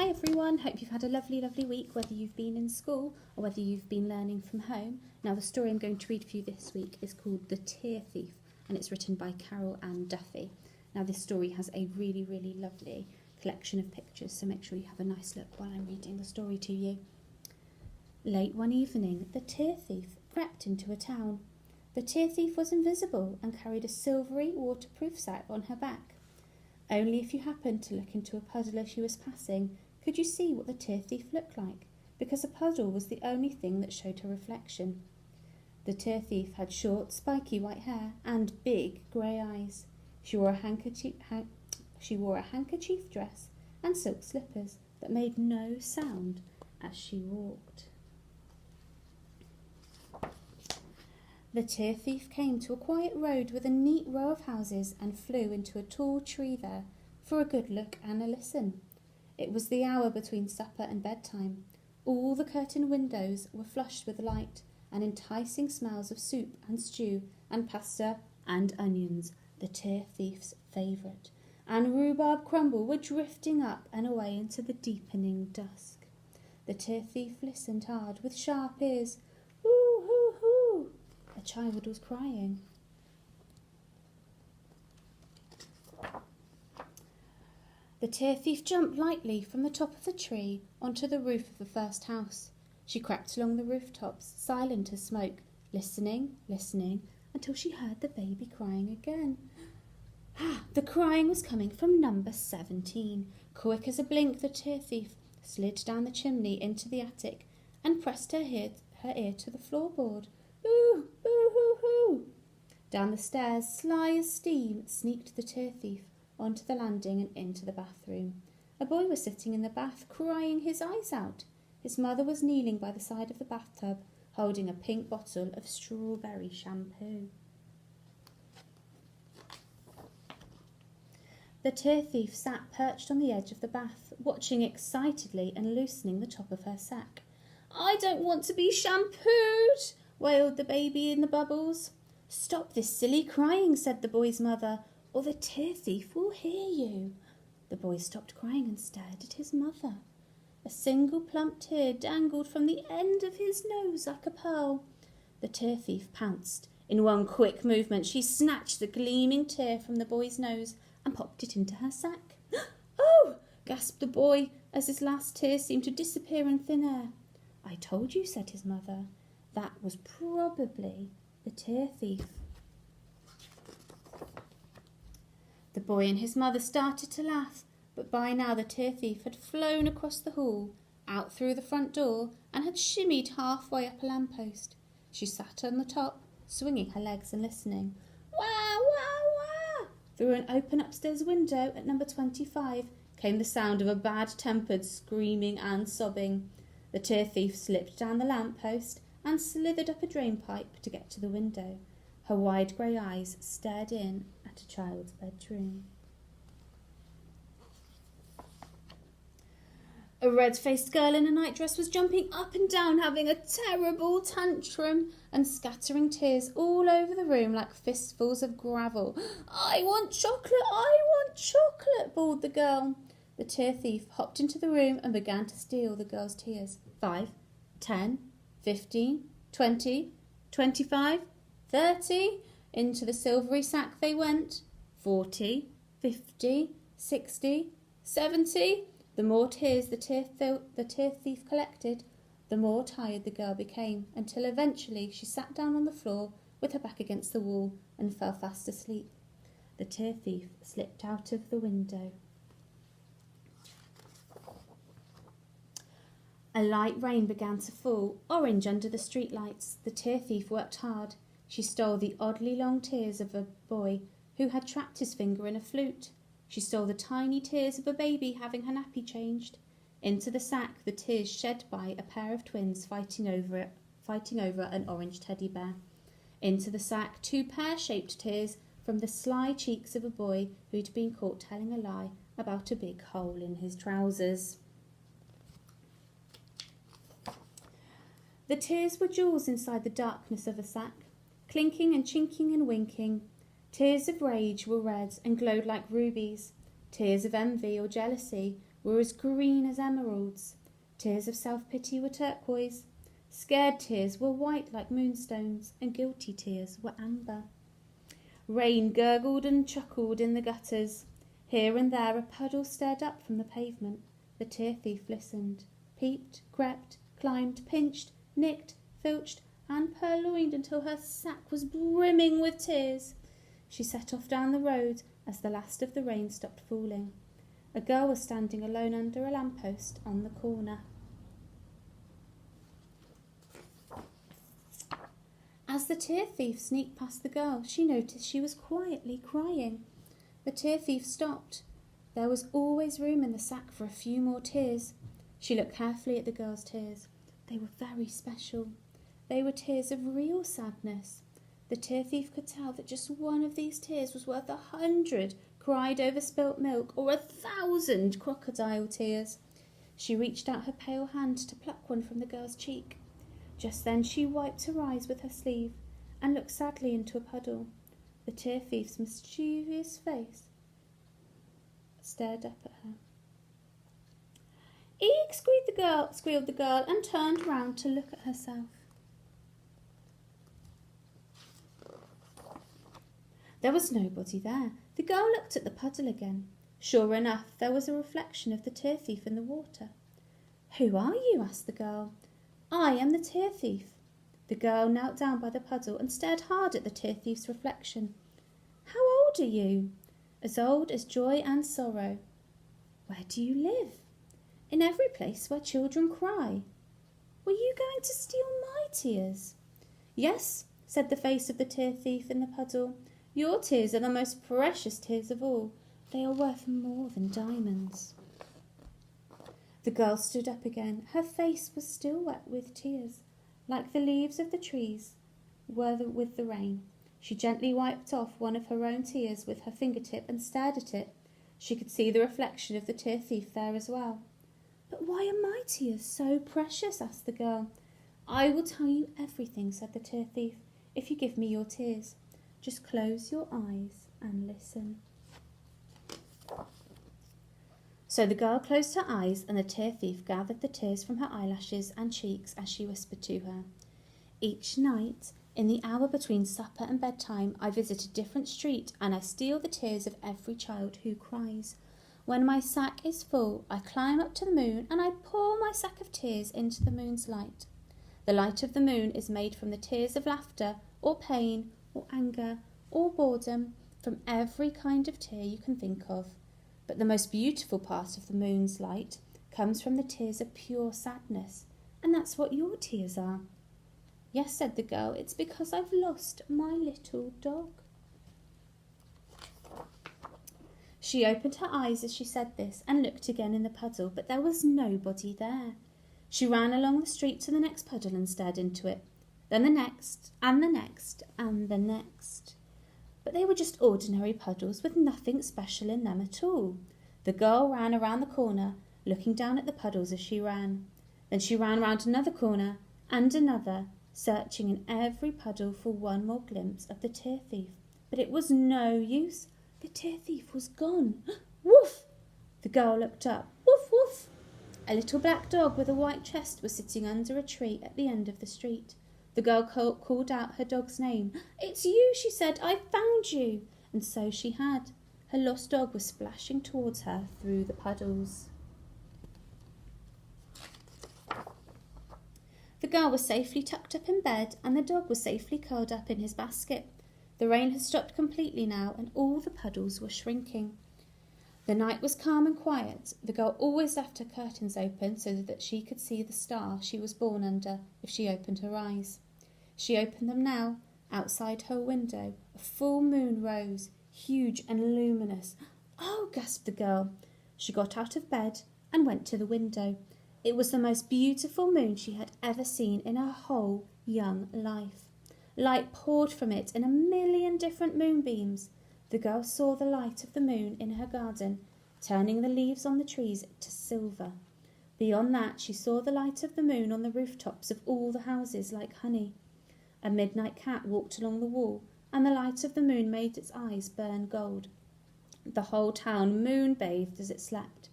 Hi everyone, hope you've had a lovely week, whether you've been in school or whether you've been learning from home. Now the story I'm going to read for you this week is called The Tear Thief and it's written by Carol Ann Duffy. Now this story has a really lovely collection of pictures, so make sure you have a nice look while I'm reading the story to you. Late one evening, the tear thief crept into a town. The tear thief was invisible and carried a silvery waterproof sack on her back. Only if you happened to look into a puddle as she was passing could you see what the tear thief looked like, because a puddle was the only thing that showed her reflection. The tear thief had short, spiky white hair and big grey eyes. She wore a handkerchief dress and silk slippers that made no sound as she walked. The tear thief came to a quiet road with a neat row of houses and flew into a tall tree there for a good look and a listen. It was the hour between supper and bedtime. All the curtained windows were flushed with light and enticing smells of soup and stew and pasta and onions, the tear thief's favourite, and rhubarb crumble were drifting up and away into the deepening dusk. The tear thief listened hard with sharp ears. Hoo, hoo, hoo! A child was crying. The tear thief jumped lightly from the top of the tree onto the roof of the first house. She crept along the rooftops, silent as smoke, listening, until she heard the baby crying again. The crying was coming from number 17. Quick as a blink, the tear thief slid down the chimney into the attic and pressed her ear to the floorboard. Ooh, ooh, hoo, hoo! Down the stairs, sly as steam, sneaked the tear thief onto the landing and into the bathroom. A boy was sitting in the bath, crying his eyes out. His mother was kneeling by the side of the bathtub, holding a pink bottle of strawberry shampoo. The tear thief sat perched on the edge of the bath, watching excitedly and loosening the top of her sack. "I don't want to be shampooed," wailed the baby in the bubbles. "Stop this silly crying," said the boy's mother, "or the tear thief will hear you." The boy stopped crying and stared at his mother. A single plump tear dangled from the end of his nose like a pearl. The tear thief pounced. In one quick movement, she snatched the gleaming tear from the boy's nose and popped it into her sack. "Oh!" gasped the boy as his last tear seemed to disappear in thin air. "I told you," said his mother. "That was probably the tear thief." The boy and his mother started to laugh, but by now the tear thief had flown across the hall, out through the front door, and had shimmied halfway up a lamppost. She sat on the top, swinging her legs and listening. Wah, wah, wah! Through an open upstairs window at number 25 came the sound of a bad-tempered screaming and sobbing. The tear thief slipped down the lamppost and slithered up a drainpipe to get to the window. Her wide grey eyes stared in at a child's bedroom. A red-faced girl in a nightdress was jumping up and down, having a terrible tantrum and scattering tears all over the room like fistfuls of gravel. "I want chocolate! I want chocolate!" bawled the girl. The tear thief hopped into the room and began to steal the girl's tears. 5, 10, 15, 20, 25, 30. Into the silvery sack they went. 40, 50, 60, 70. The more tears the tear thief collected, the more tired the girl became, until eventually she sat down on the floor with her back against the wall and fell fast asleep. The tear thief slipped out of the window. A light rain began to fall, orange under the street lights. The tear thief worked hard. She stole the oddly long tears of a boy who had trapped his finger in a flute. She stole the tiny tears of a baby having her nappy changed. Into the sack, the tears shed by a pair of twins fighting over an orange teddy bear. Into the sack, 2 pear-shaped tears from the sly cheeks of a boy who'd been caught telling a lie about a big hole in his trousers. The tears were jewels inside the darkness of the sack, clinking and chinking and winking. Tears of rage were red and glowed like rubies. Tears of envy or jealousy were as green as emeralds. Tears of self-pity were turquoise. Scared tears were white like moonstones, and guilty tears were amber. Rain gurgled and chuckled in the gutters. Here and there a puddle stared up from the pavement. The tear thief listened, peeped, crept, climbed, pinched, nicked, filched, and purloined until her sack was brimming with tears. She set off down the road as the last of the rain stopped falling. A girl was standing alone under a lamppost on the corner. As the tear thief sneaked past the girl, she noticed she was quietly crying. The tear thief stopped. There was always room in the sack for a few more tears. She looked carefully at the girl's tears. They were very special. They were tears of real sadness. The tear thief could tell that just one of these tears was worth 100 cried over spilt milk or 1,000 crocodile tears. She reached out her pale hand to pluck one from the girl's cheek. Just then she wiped her eyes with her sleeve and looked sadly into a puddle. The tear thief's mischievous face stared up at her. "Eek!" squealed the girl, and turned round to look at herself. There was nobody there. The girl looked at the puddle again. Sure enough, there was a reflection of the tear thief in the water. "Who are you?" asked the girl. "I am the tear thief." The girl knelt down by the puddle and stared hard at the tear thief's reflection. "How old are you?" "As old as joy and sorrow." "Where do you live?" "In every place where children cry." "Were you going to steal my tears?" "Yes," said the face of the tear thief in the puddle. "Your tears are the most precious tears of all. They are worth more than diamonds." The girl stood up again. Her face was still wet with tears, like the leaves of the trees were with the rain. She gently wiped off one of her own tears with her fingertip and stared at it. She could see the reflection of the tear thief there as well. "But why are my tears so precious?" asked the girl. "I will tell you everything," said the tear thief, "if you give me your tears. Just close your eyes and listen." So the girl closed her eyes, and the tear thief gathered the tears from her eyelashes and cheeks as she whispered to her. "Each night, in the hour between supper and bedtime, I visit a different street, and I steal the tears of every child who cries. When my sack is full, I climb up to the moon, and I pour my sack of tears into the moon's light. The light of the moon is made from the tears of laughter, or pain, or anger, or boredom, from every kind of tear you can think of. But the most beautiful part of the moon's light comes from the tears of pure sadness, and that's what your tears are." "Yes," said the girl, "it's because I've lost my little dog." She opened her eyes as she said this and looked again in the puddle, but there was nobody there. She ran along the street to the next puddle and stared into it, then the next, and the next, and the next. But they were just ordinary puddles with nothing special in them at all. The girl ran around the corner, looking down at the puddles as she ran. Then she ran round another corner and another, searching in every puddle for one more glimpse of the tear thief. But it was no use. The tear thief was gone. "Woof!" The girl looked up. "Woof, woof!" A little black dog with a white chest was sitting under a tree at the end of the street. The girl called out her dog's name. "It's you," she said. "I found you." And so she had. Her lost dog was splashing towards her through the puddles. The girl was safely tucked up in bed, and the dog was safely curled up in his basket. The rain had stopped completely now, and all the puddles were shrinking. The night was calm and quiet. The girl always left her curtains open so that she could see the star she was born under if she opened her eyes. She opened them now. Outside her window, a full moon rose, huge and luminous. "Oh!" gasped the girl. She got out of bed and went to the window. It was the most beautiful moon she had ever seen in her whole young life. Light poured from it in 1,000,000 different moonbeams. The girl saw the light of the moon in her garden, turning the leaves on the trees to silver. Beyond that, she saw the light of the moon on the rooftops of all the houses like honey. A midnight cat walked along the wall, and the light of the moon made its eyes burn gold. The whole town moon-bathed as it slept.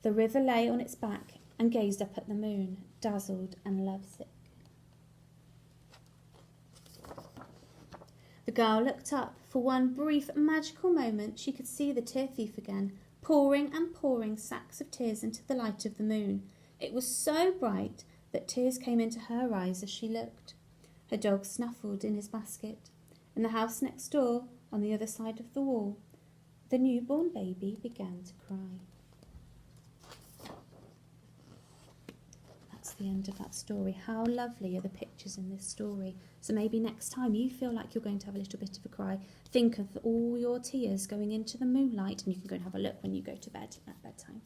The river lay on its back and gazed up at the moon, dazzled and lovesick. The girl looked up. For one brief magical moment she could see the tear thief again, pouring and pouring sacks of tears into the light of the moon. It was so bright that tears came into her eyes as she looked. Her dog snuffled in his basket. In the house next door, on the other side of the wall, the newborn baby began to cry. That's the end of that story. How lovely are the pictures in this story. So maybe next time you feel like you're going to have a little bit of a cry, think of all your tears going into the moonlight, and you can go and have a look when you go to bed at bedtime.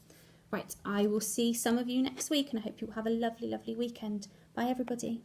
Right, I will see some of you next week, and I hope you will have a lovely, lovely weekend. Bye, everybody.